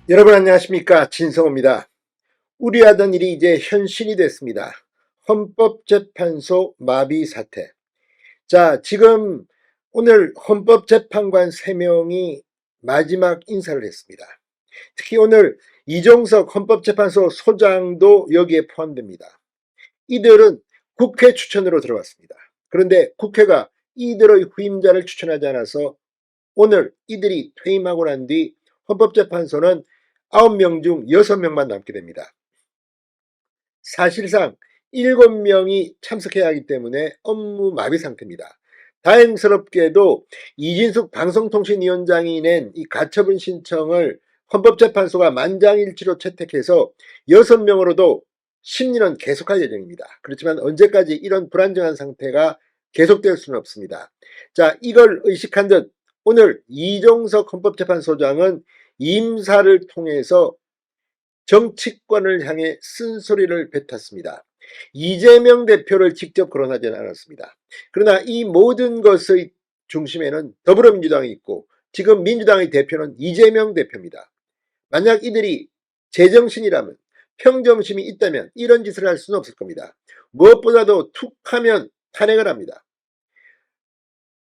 여러분 안녕하십니까, 진성호입니다. 우려하던 일이 이제 현실이 됐습니다. 헌법재판소 마비 사태. 자, 지금 오늘 헌법재판관 3명이 마지막 인사를 했습니다. 특히 오늘 이종석 헌법재판소 소장도 여기에 포함됩니다. 이들은 국회 추천으로 들어왔습니다. 그런데 국회가 이들의 후임자를 추천하지 않아서 오늘 이들이 퇴임하고 난 뒤 헌법재판소는 9명 중 6명만 남게 됩니다. 사실상 7명이 참석해야 하기 때문에 업무 마비 상태입니다. 다행스럽게도 이진숙 방송통신위원장이 낸 이 가처분 신청을 헌법재판소가 만장일치로 채택해서 6명으로도 심리는 계속할 예정입니다. 그렇지만 언제까지 이런 불안정한 상태가 계속될 수는 없습니다. 자, 이걸 의식한 듯 오늘 이종석 헌법재판소장은 임사를 통해서 정치권을 향해 쓴소리를 뱉었습니다. 이재명 대표를 직접 거론하지는 않았습니다. 그러나 이 모든 것의 중심에는 더불어민주당이 있고 지금 민주당의 대표는 이재명 대표입니다. 만약 이들이 제정신이라면, 평정심이 있다면 이런 짓을 할 수는 없을 겁니다. 무엇보다도 툭하면 탄핵을 합니다.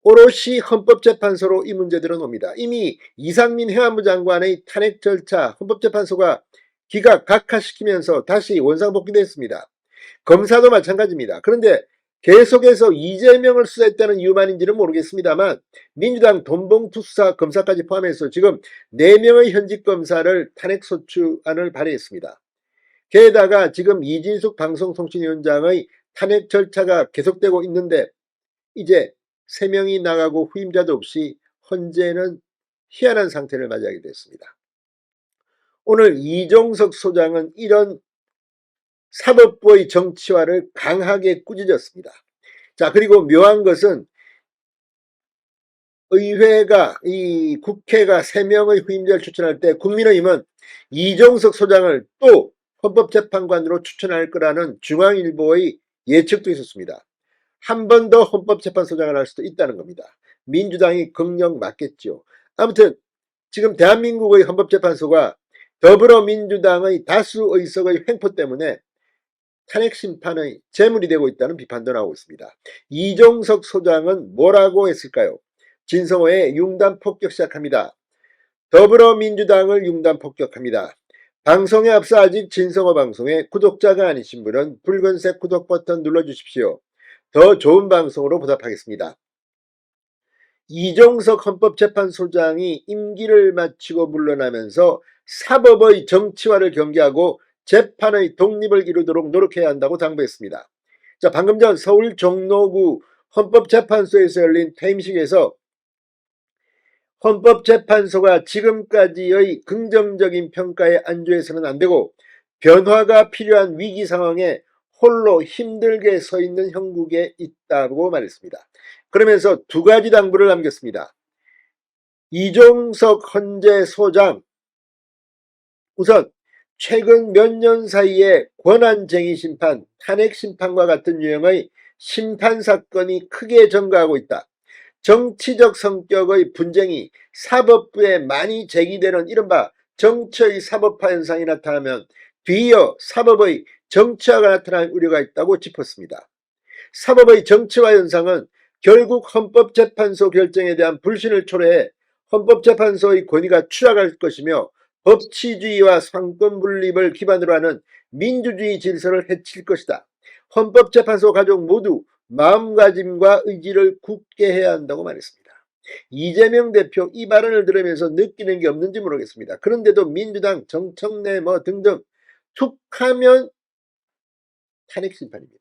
오롯이 헌법재판소로 이 문제들은 옵니다. 이미 이상민 행안부 장관의 탄핵 절차 헌법재판소가 기각 각하시키면서 다시 원상복귀됐습니다. 검사도 마찬가지입니다. 그런데 계속해서 이재명을 수사했다는 이유만인지는 모르겠습니다만 민주당 돈봉투 수사 검사까지 포함해서 지금 4명의 현직 검사를 탄핵소추안을 발의했습니다. 게다가 지금 이진숙 방송통신위원장의 탄핵 절차가 계속되고 있는데 이제 3명이 나가고 후임자도 없이 헌재는 희한한 상태를 맞이하게 됐습니다. 오늘 이종석 소장은 이런 사법부의 정치화를 강하게 꾸짖었습니다. 자, 그리고 묘한 것은 국회가 3명의 후임자를 추천할 때 국민의힘은 이종석 소장을 또 헌법재판관으로 추천할 거라는 중앙일보의 예측도 있었습니다. 한 번 더 헌법재판소장을 할 수도 있다는 겁니다. 민주당이 긍정 맞겠죠. 아무튼 지금 대한민국의 헌법재판소가 더불어민주당의 다수 의석의 횡포 때문에 탄핵심판의 제물이 되고 있다는 비판도 나오고 있습니다. 이종석 소장은 뭐라고 했을까요? 진성호의 융단 폭격 시작합니다. 더불어민주당을 융단 폭격합니다. 방송에 앞서 아직 진성호 방송에 구독자가 아니신 분은 붉은색 구독 버튼 눌러주십시오. 더 좋은 방송으로 보답하겠습니다. 이종석 헌법재판소장이 임기를 마치고 물러나면서 사법의 정치화를 경계하고 재판의 독립을 이루도록 노력해야 한다고 당부했습니다. 자, 방금 전 서울 종로구 헌법재판소에서 열린 퇴임식에서 헌법재판소가 지금까지의 긍정적인 평가에 안주해서는 안 되고 변화가 필요한 위기 상황에 홀로 힘들게 서 있는 형국에 있다고 말했습니다. 그러면서 2가지 당부를 남겼습니다. 이종석 헌재 소장, 우선 최근 몇 년 사이에 권한쟁의 심판, 탄핵 심판과 같은 유형의 심판 사건이 크게 증가하고 있다. 정치적 성격의 분쟁이 사법부에 많이 제기되는 이른바 정치의 사법화 현상이 나타나면 뒤이어 사법의 정치화가 나타날 우려가 있다고 짚었습니다. 사법의 정치화 현상은 결국 헌법재판소 결정에 대한 불신을 초래해 헌법재판소의 권위가 추락할 것이며 법치주의와 상권 분립을 기반으로 하는 민주주의 질서를 해칠 것이다. 헌법재판소 가족 모두 마음가짐과 의지를 굳게 해야 한다고 말했습니다. 이재명 대표 이 발언을 들으면서 느끼는 게 없는지 모르겠습니다. 그런데도 민주당, 정청래 등등 툭하면 탄핵 심판입니다.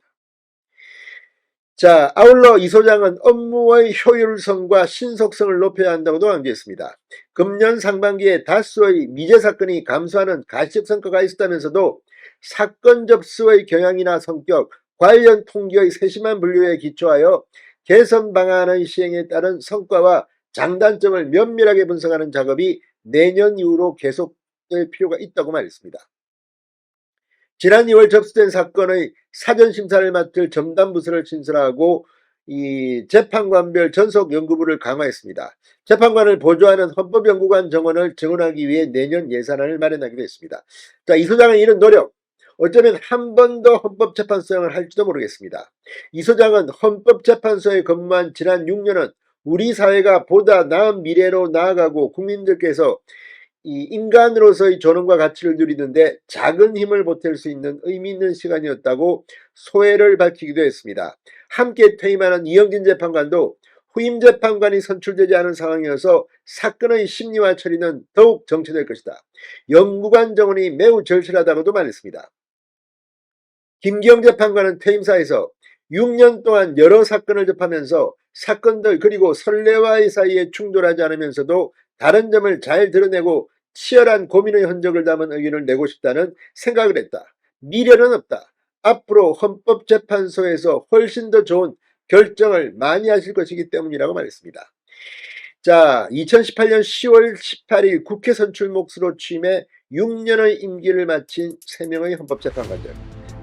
자, 아울러 이 소장은 업무의 효율성과 신속성을 높여야 한다고도 강조했습니다. 금년 상반기에 다수의 미제 사건이 감소하는 가시적 성과가 있었다면서도 사건 접수의 경향이나 성격, 관련 통계의 세심한 분류에 기초하여 개선 방안의 시행에 따른 성과와 장단점을 면밀하게 분석하는 작업이 내년 이후로 계속될 필요가 있다고 말했습니다. 지난 2월 접수된 사건의 사전심사를 맡을 전담부서를 신설하고 이 재판관별 전속 연구부를 강화했습니다. 재판관을 보조하는 헌법연구관 정원을 증원하기 위해 내년 예산안을 마련하기로 했습니다. 자, 이 소장의 이런 노력, 어쩌면 한 번 더 헌법재판소장을 할지도 모르겠습니다. 이 소장은 헌법재판소에 근무한 지난 6년은 우리 사회가 보다 나은 미래로 나아가고 국민들께서 이 인간으로서의 존엄과 가치를 누리는데 작은 힘을 보탤 수 있는 의미 있는 시간이었다고 소회를 밝히기도 했습니다. 함께 퇴임하는 이영진 재판관도 후임 재판관이 선출되지 않은 상황이어서 사건의 심리와 처리는 더욱 정체될 것이다. 연구관 정원이 매우 절실하다고도 말했습니다. 김기영 재판관은 퇴임사에서 6년 동안 여러 사건을 접하면서 사건들 그리고 선례와의 사이에 충돌하지 않으면서도 다른 점을 잘 드러내고 치열한 고민의 흔적을 담은 의견을 내고 싶다는 생각을 했다. 미련은 없다. 앞으로 헌법재판소에서 훨씬 더 좋은 결정을 많이 하실 것이기 때문이라고 말했습니다. 자, 2018년 10월 18일 국회 선출 몫으로 취임해 6년의 임기를 마친 3명의 헌법재판관들.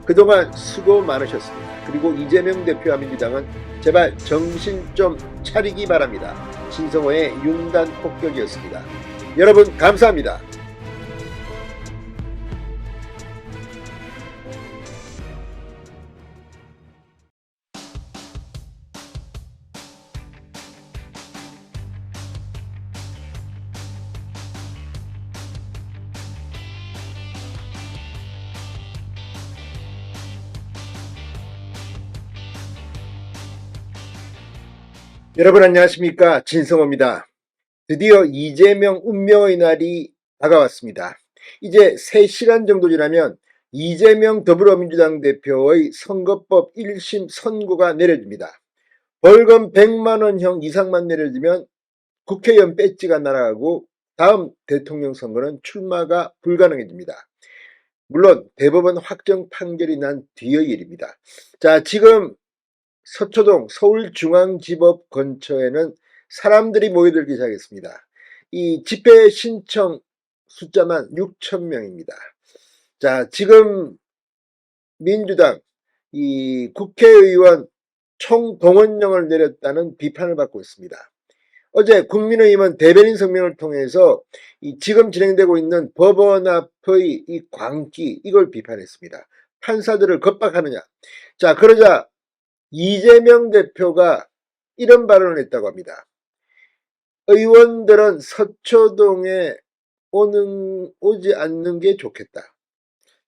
그동안 수고 많으셨습니다. 그리고 이재명 대표와 민주당은 제발 정신 좀 차리기 바랍니다. 진성호의 융단 폭격이었습니다. 여러분 감사합니다. 여러분 안녕하십니까, 진성호입니다. 드디어 이재명 운명의 날이 다가왔습니다. 이제 3시간 정도 지나면 이재명 더불어민주당 대표의 선거법 1심 선고가 내려집니다. 벌금 100만원형 이상만 내려지면 국회의원 배지가 날아가고 다음 대통령 선거는 출마가 불가능해집니다. 물론 대법원 확정 판결이 난 뒤의 일입니다. 자, 지금 서초동 서울중앙지법 근처에는 사람들이 모여들기 시작했습니다. 이 집회 신청 숫자만 6,000명입니다. 자, 지금 민주당 이 국회의원 총동원령을 내렸다는 비판을 받고 있습니다. 어제 국민의힘은 대변인 성명을 통해서 이 지금 진행되고 있는 법원 앞의 이 광기, 이걸 비판했습니다. 판사들을 겁박하느냐. 자, 그러자 이재명 대표가 이런 발언을 했다고 합니다. 의원들은 서초동에 오지 않는 게 좋겠다.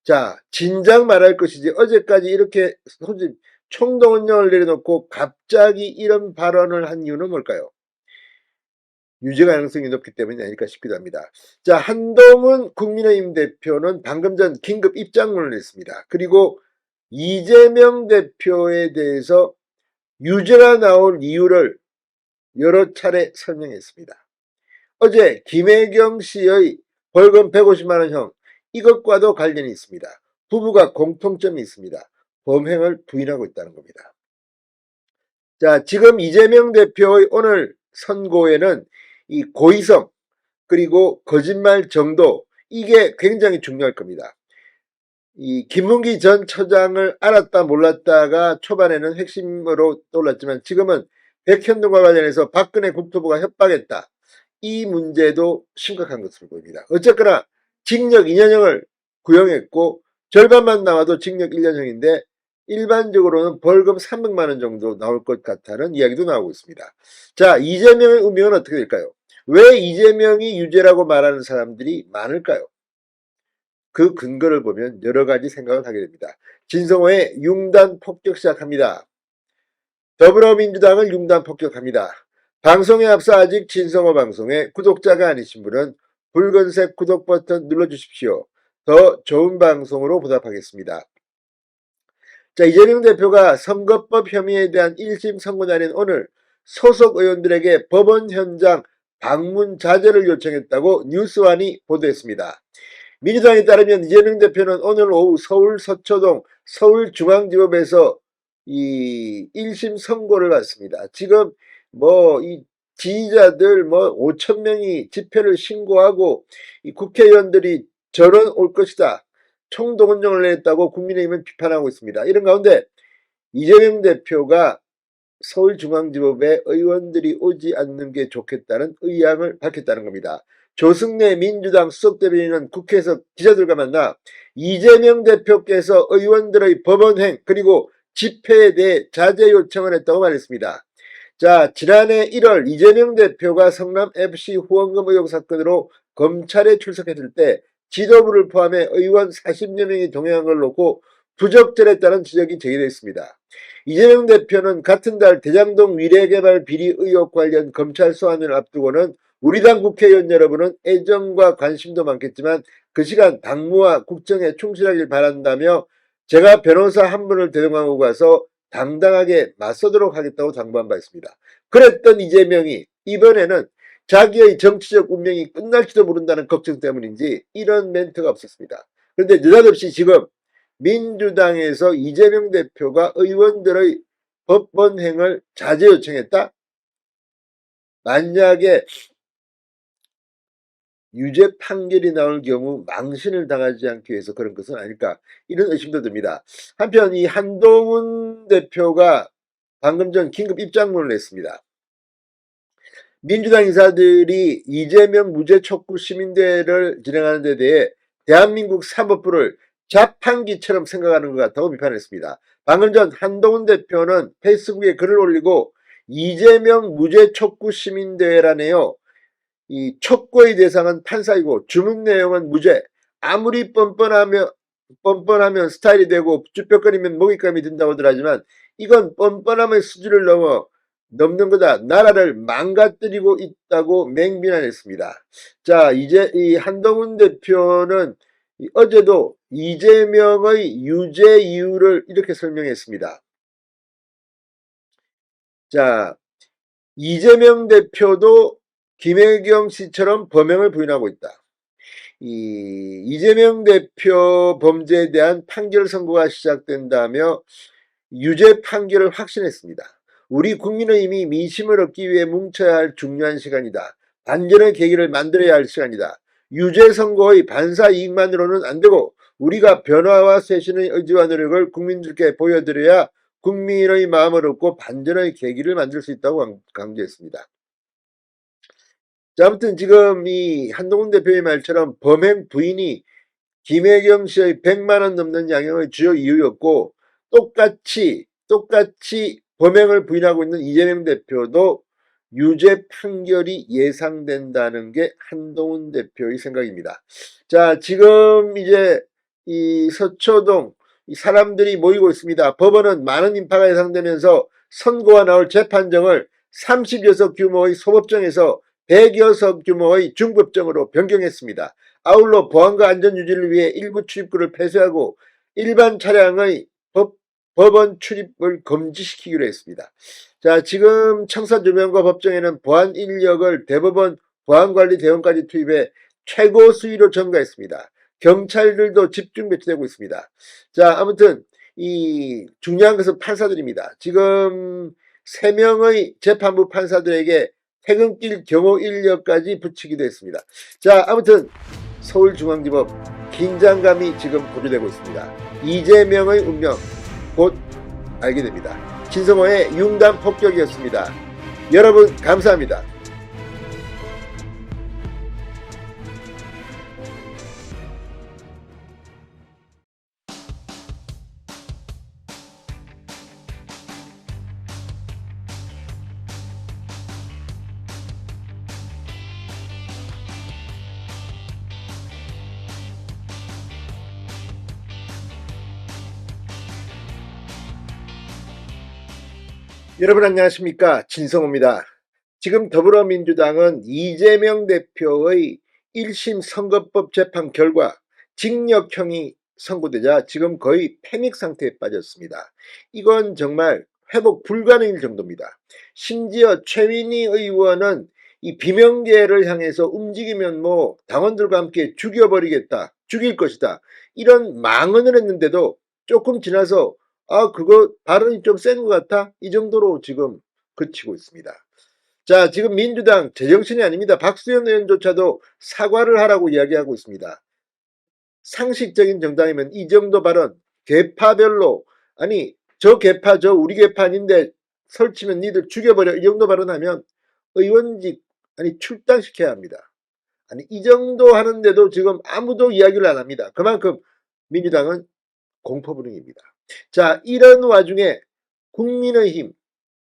자, 진작 말할 것이지 어제까지 이렇게 소집 총동원령을 내려놓고 갑자기 이런 발언을 한 이유는 뭘까요? 유죄 가능성이 높기 때문이 아닐까 싶기도 합니다. 자, 한동훈 국민의힘 대표는 방금 전 긴급 입장문을 냈습니다. 그리고 이재명 대표에 대해서 유죄가 나올 이유를 여러 차례 설명했습니다. 어제 김혜경 씨의 벌금 150만원형, 이것과도 관련이 있습니다. 부부가 공통점이 있습니다. 범행을 부인하고 있다는 겁니다. 자, 지금 이재명 대표의 오늘 선고에는 이 고의성 그리고 거짓말 정도, 이게 굉장히 중요할 겁니다. 이 김문기 전 처장을 알았다 몰랐다가 초반에는 핵심으로 떠올랐지만 지금은 백현동과 관련해서 박근혜 국토부가 협박했다, 이 문제도 심각한 것으로 보입니다. 어쨌거나 징역 2년형을 구형했고 절반만 나와도 징역 1년형인데 일반적으로는 벌금 300만원 정도 나올 것 같다는 이야기도 나오고 있습니다. 자, 이재명의 운명은 어떻게 될까요? 왜 이재명이 유죄라고 말하는 사람들이 많을까요? 그 근거를 보면 여러 가지 생각을 하게 됩니다. 진성호의 융단 폭격 시작합니다. 더불어민주당을 융단 폭격합니다. 방송에 앞서 아직 진성호 방송에 구독자가 아니신 분은 붉은색 구독 버튼 눌러주십시오. 더 좋은 방송으로 보답하겠습니다. 자, 이재명 대표가 선거법 혐의에 대한 1심 선고 날인 오늘 소속 의원들에게 법원 현장 방문 자제를 요청했다고 뉴스완이 보도했습니다. 민주당에 따르면 이재명 대표는 오늘 오후 서울 서초동 서울중앙지법에서 이 1심 선고를 받습니다. 지금 이 지지자들 5,000명이 집회를 신고하고 이 국회의원들이 전원 올 것이다, 총동원령을 냈다고 국민의힘은 비판하고 있습니다. 이런 가운데 이재명 대표가 서울중앙지법에 의원들이 오지 않는 게 좋겠다는 의향을 밝혔다는 겁니다. 조승래 민주당 수석대변인은 국회에서 기자들과 만나 이재명 대표께서 의원들의 법원행 그리고 집회에 대해 자제 요청을 했다고 말했습니다. 자, 지난해 1월 이재명 대표가 성남FC 후원금 의혹 사건으로 검찰에 출석했을 때 지도부를 포함해 의원 40여 명이 동행한 걸 놓고 부적절했다는 지적이 제기됐습니다. 이재명 대표는 같은 달 대장동 위례개발 비리 의혹 관련 검찰 소환을 앞두고는 우리 당 국회의원 여러분은 애정과 관심도 많겠지만 그 시간 당무와 국정에 충실하길 바란다며 제가 변호사 한 분을 대동하고 가서 당당하게 맞서도록 하겠다고 당부한 바 있습니다. 그랬던 이재명이 이번에는 자기의 정치적 운명이 끝날지도 모른다는 걱정 때문인지 이런 멘트가 없었습니다. 그런데 느닷없이 지금 민주당에서 이재명 대표가 의원들의 법원행을 자제 요청했다? 만약에 유죄 판결이 나올 경우 망신을 당하지 않기 위해서 그런 것은 아닐까 이런 의심도 듭니다. 한편 이 한동훈 대표가 방금 전 긴급 입장문을 냈습니다. 민주당 인사들이 이재명 무죄 촉구 시민대회를 진행하는 데 대해 대한민국 사법부를 자판기처럼 생각하는 것 같다고 비판했습니다. 방금 전 한동훈 대표는 페이스북에 글을 올리고 이재명 무죄 촉구 시민대회라네요. 이 촉구의 대상은 판사이고 주문 내용은 무죄. 아무리 뻔뻔하면 스타일이 되고 쭈뼛거리면 먹잇감이 된다고들 하지만 이건 뻔뻔함의 수준을 넘는 거다. 나라를 망가뜨리고 있다고 맹비난했습니다. 자, 이제 이 한동훈 대표는 어제도 이재명의 유죄 이유를 이렇게 설명했습니다. 자, 이재명 대표도 김혜경 씨처럼 범행을 부인하고 있다. 이재명 대표 범죄에 대한 판결 선고가 시작된다며 유죄 판결을 확신했습니다. 우리 국민의힘이 민심을 얻기 위해 뭉쳐야 할 중요한 시간이다. 반전의 계기를 만들어야 할 시간이다. 유죄 선고의 반사 이익만으로는 안 되고 우리가 변화와 쇄신의 의지와 노력을 국민들께 보여드려야 국민의 마음을 얻고 반전의 계기를 만들 수 있다고 강조했습니다. 자, 아무튼 지금 이 한동훈 대표의 말처럼 범행 부인이 김혜경 씨의 100만 원 넘는 양형의 주요 이유였고 똑같이 범행을 부인하고 있는 이재명 대표도 유죄 판결이 예상된다는 게 한동훈 대표의 생각입니다. 자, 지금 이제 이 서초동 사람들이 모이고 있습니다. 법원은 많은 인파가 예상되면서 선고가 나올 재판정을 30여석 규모의 소법정에서 100여 석 규모의 중법정으로 변경했습니다. 아울러 보안과 안전 유지를 위해 일부 출입구를 폐쇄하고 일반 차량의 법원 출입을 금지시키기로 했습니다. 자, 지금 청사조명과 법정에는 보안 인력을 대법원 보안관리대원까지 투입해 최고 수위로 점거했습니다. 경찰들도 집중 배치되고 있습니다. 자, 아무튼 이 중요한 것은 판사들입니다. 지금 3명의 재판부 판사들에게 퇴근길 경호 인력까지 붙이기도 했습니다. 자, 아무튼 서울중앙지법 긴장감이 지금 고조되고 있습니다. 이재명의 운명 곧 알게 됩니다. 진성호의 융단 폭격이었습니다. 여러분 감사합니다. 여러분 안녕하십니까, 진성호입니다. 지금 더불어민주당은 이재명 대표의 1심 선거법 재판 결과 징역형이 선고되자 지금 거의 패닉 상태에 빠졌습니다. 이건 정말 회복 불가능일 정도입니다. 심지어 최민희 의원은 이 비명계를 향해서 움직이면 당원들과 함께 죽여버리겠다, 죽일 것이다, 이런 망언을 했는데도 조금 지나서 그거 발언이 좀 센 것 같아? 이 정도로 지금 그치고 있습니다. 자, 지금 민주당 제정신이 아닙니다. 박수현 의원조차도 사과를 하라고 이야기하고 있습니다. 상식적인 정당이면 이 정도 발언, 계파별로, 아니, 저 계파, 저 우리 계파 아닌데 설치면 니들 죽여버려 이 정도 발언하면 의원직 아니 출당시켜야 합니다. 아니 이 정도 하는데도 지금 아무도 이야기를 안 합니다. 그만큼 민주당은 공포분위기입니다. 자, 이런 와중에 국민의힘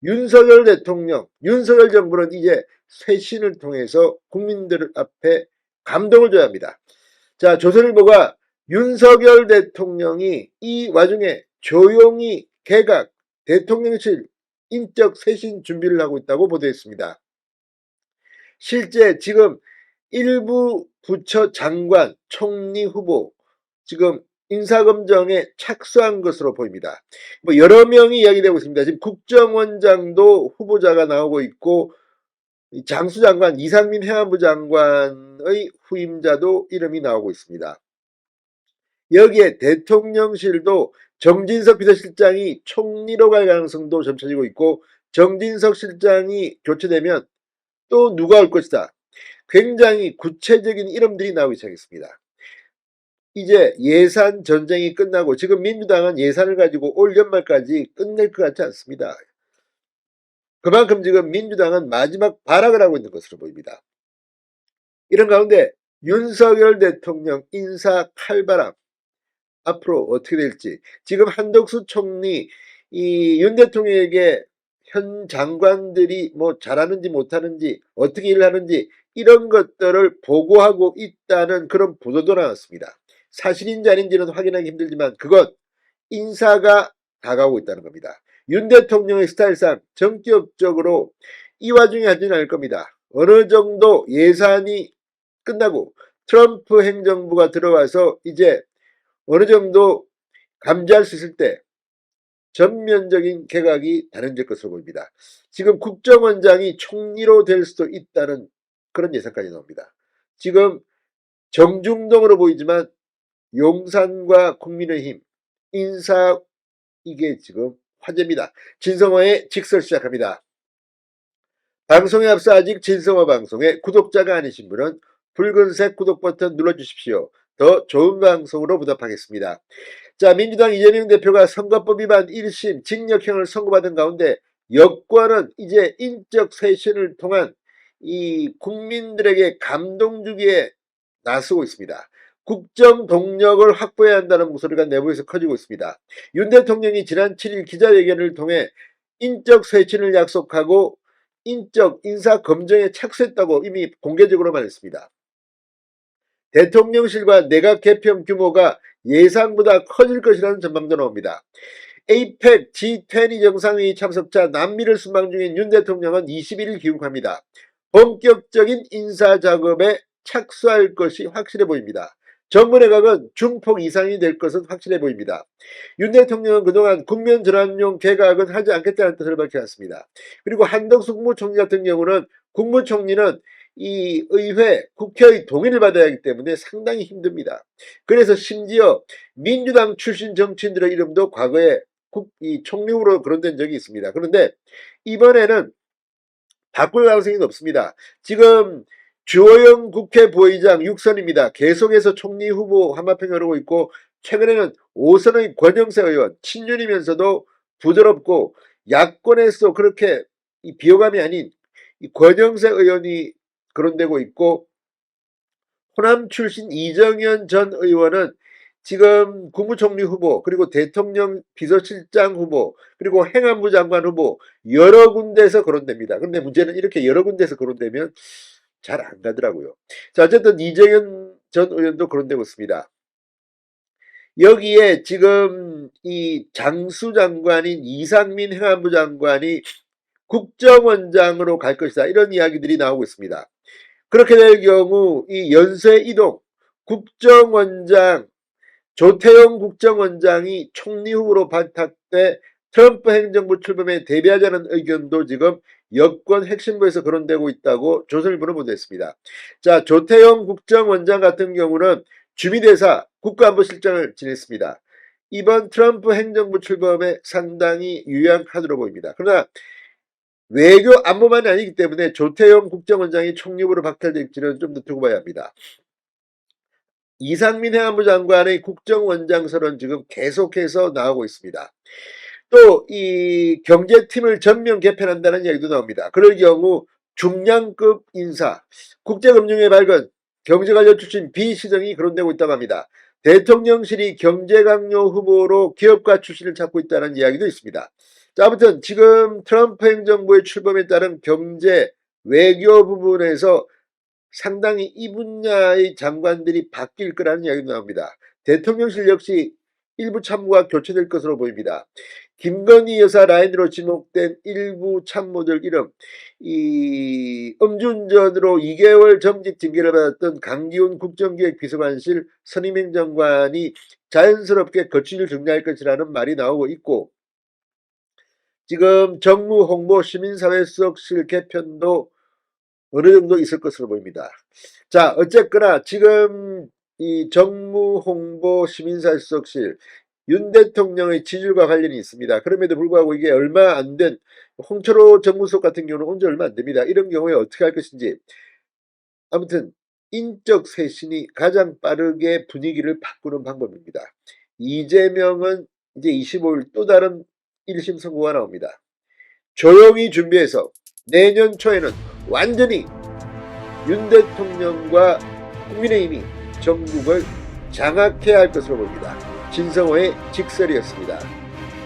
윤석열 대통령, 윤석열 정부는 이제 쇄신을 통해서 국민들 앞에 감동을 줘야 합니다. 자, 조선일보가 윤석열 대통령이 이 와중에 조용히 개각, 대통령실 인적 쇄신 준비를 하고 있다고 보도했습니다. 실제 지금 일부 부처 장관, 총리 후보 지금 인사검증에 착수한 것으로 보입니다. 뭐 여러 명이 이야기되고 있습니다. 지금 국정원장도 후보자가 나오고 있고 장수장관 이상민 행안부 장관의 후임자도 이름이 나오고 있습니다. 여기에 대통령실도 정진석 비서실장이 총리로 갈 가능성도 점쳐지고 있고 정진석 실장이 교체되면 또 누가 올 것이다. 굉장히 구체적인 이름들이 나오기 시작했습니다. 이제 예산 전쟁이 끝나고 지금 민주당은 예산을 가지고 올 연말까지 끝낼 것 같지 않습니다. 그만큼 지금 민주당은 마지막 발악을 하고 있는 것으로 보입니다. 이런 가운데 윤석열 대통령 인사 칼바람 앞으로 어떻게 될지 지금 한덕수 총리 이 윤 대통령에게 현 장관들이 뭐 잘하는지 못하는지 어떻게 일을 하는지 이런 것들을 보고하고 있다는 그런 보도도 나왔습니다. 사실인지 아닌지는 확인하기 힘들지만 그것 인사가 다가오고 있다는 겁니다. 윤 대통령의 스타일상 정격적으로 이 와중에 하지는 않을 겁니다. 어느 정도 예산이 끝나고 트럼프 행정부가 들어와서 이제 어느 정도 감지할 수 있을 때 전면적인 개각이 단행될 것으로 보입니다. 지금 국정원장이 총리로 될 수도 있다는 그런 예상까지 나옵니다. 지금 정중동으로 보이지만 용산과 국민의힘 인사 이게 지금 화제입니다. 진성호의 직설 시작합니다. 방송에 앞서 아직 진성호 방송의 구독자가 아니신 분은 붉은색 구독 버튼 눌러주십시오. 더 좋은 방송으로 보답하겠습니다. 자, 민주당 이재명 대표가 선거법 위반 1심 징역형을 선고받은 가운데 여권은 이제 인적 쇄신을 통한 이 국민들에게 감동 주기에 나서고 있습니다. 국정 동력을 확보해야 한다는 목소리가 내부에서 커지고 있습니다. 윤 대통령이 지난 7일 기자회견을 통해 인적 쇄신을 약속하고 인적 인사 검증에 착수했다고 이미 공개적으로 말했습니다. 대통령실과 내각 개편 규모가 예상보다 커질 것이라는 전망도 나옵니다. APEC G20 정상회의 참석자 남미를 순방 중인 윤 대통령은 21일 귀국합니다. 본격적인 인사 작업에 착수할 것이 확실해 보입니다. 정부 내각은 중폭 이상이 될 것은 확실해 보입니다. 윤 대통령은 그동안 국면 전환용 개각은 하지 않겠다는 뜻을 밝혀놨습니다. 그리고 한덕수 국무총리 같은 경우는 국무총리는 이 의회, 국회의 동의를 받아야 하기 때문에 상당히 힘듭니다. 그래서 심지어 민주당 출신 정치인들의 이름도 과거에 이 총리로 거론된 적이 있습니다. 그런데 이번에는 바꿀 가능성이 높습니다. 지금 주호영 국회 부의장 6선입니다. 계속해서 총리 후보 한마평 오르고 있고 최근에는 5선의 권영세 의원 친윤이면서도 부드럽고 야권에서 그렇게 비호감이 아닌 권영세 의원이 거론되고 있고 호남 출신 이정현 전 의원은 지금 국무총리 후보 그리고 대통령 비서실장 후보 그리고 행안부 장관 후보 여러 군데에서 거론됩니다. 그런데 문제는 이렇게 여러 군데에서 거론되면 잘 안 가더라고요. 자, 어쨌든 이정현 전 의원도 거론되고 있습니다. 여기에 지금 이 장수 장관인 이상민 행안부 장관이 국정원장으로 갈 것이다. 이런 이야기들이 나오고 있습니다. 그렇게 될 경우 이 연쇄 이동 국정원장 조태용 국정원장이 총리 후보로 발탁돼 트럼프 행정부 출범에 대비하자는 의견도 지금 여권 핵심부에서 거론되고 있다고 조선일보는 보도했습니다. 자, 조태용 국정원장 같은 경우는 주미대사 국가안보실장을 지냈습니다. 이번 트럼프 행정부 출범에 상당히 유효한 카드로 보입니다. 그러나 외교 안보만이 아니기 때문에 조태용 국정원장이 총리 후보로 박탈될지는 좀 더 두고 봐야 합니다. 이상민 행안부 장관의 국정원장설은 지금 계속해서 나오고 있습니다. 또 이 경제팀을 전면 개편한다는 이야기도 나옵니다. 그럴 경우 중량급 인사, 국제금융의 발견, 경제관련 출신 비시정이 거론되고 있다고 합니다. 대통령실이 경제강요 후보로 기업가 출신을 찾고 있다는 이야기도 있습니다. 자, 아무튼 지금 트럼프 행정부의 출범에 따른 경제, 외교 부분에서 상당히 이 분야의 장관들이 바뀔 거라는 이야기도 나옵니다. 대통령실 역시 일부 참모가 교체될 것으로 보입니다. 김건희 여사 라인으로 지목된 일부 참모들 이름, 이 음주운전으로 2개월 정직 징계를 받았던 강기훈 국정기획비서관실 선임행정관이 자연스럽게 거취를 정리할 것이라는 말이 나오고 있고, 지금 정무 홍보 시민사회수석실 개편도 어느 정도 있을 것으로 보입니다. 자, 어쨌거나 지금 이 정무 홍보 시민사회수석실 윤 대통령의 지지율과 관련이 있습니다. 그럼에도 불구하고 이게 얼마 안 된 홍철호 정무수석 같은 경우는 온 지 얼마 안 됩니다. 이런 경우에 어떻게 할 것인지. 아무튼 인적 쇄신이 가장 빠르게 분위기를 바꾸는 방법입니다. 이재명은 이제 25일 또 다른 1심 선고가 나옵니다. 조용히 준비해서 내년 초에는 완전히 윤 대통령과 국민의힘이 전국을 장악해야 할 것으로 보입니다. 진성호의 직설이었습니다.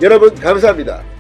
여러분 감사합니다.